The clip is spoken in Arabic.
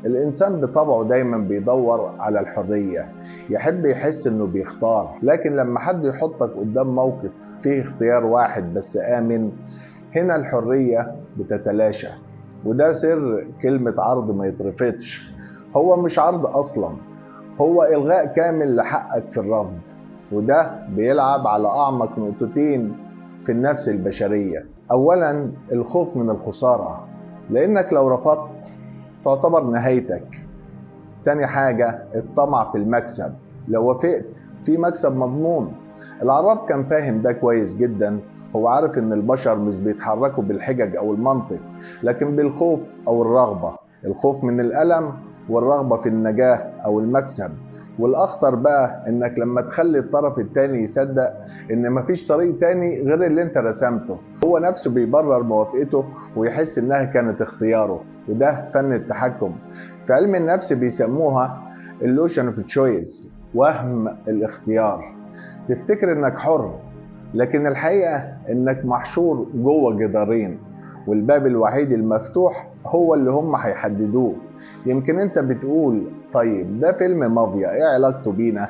الإنسان بطبعه دايما بيدور على الحرية، يحب يحس إنه بيختار، لكن لما حد يحطك قدام موقف فيه اختيار واحد بس آمن، هنا الحرية بتتلاشى. وده سر كلمة عرض ما يترفضش. هو مش عرض أصلا، هو إلغاء كامل لحقك في الرفض. وده بيلعب على أعمق نقطتين في النفس البشرية. أولا الخوف من الخسارة، لأنك لو رفضت تعتبر نهايتك. تاني حاجة الطمع في المكسب، لو وافقت في مكسب مضمون. العراب كان فاهم ده كويس جدا، هو عارف ان البشر مش بيتحركوا بالحجج او المنطق، لكن بالخوف او الرغبة. الخوف من الألم والرغبة في النجاة او المكسب. والاخطر بقى انك لما تخلي الطرف التاني يصدق ان مفيش طريق تاني غير اللي انت رسمته، هو نفسه بيبرر موافقته ويحس انها كانت اختياره. وده فن التحكم. في علم النفس بيسموها illusion of choice، وهم الاختيار. تفتكر انك حر، لكن الحقيقة انك محشور جوه جدارين، والباب الوحيد المفتوح هو اللي هم هيحددوه. يمكن انت بتقول طيب ده فيلم مافيا، ايه علاقته بينا؟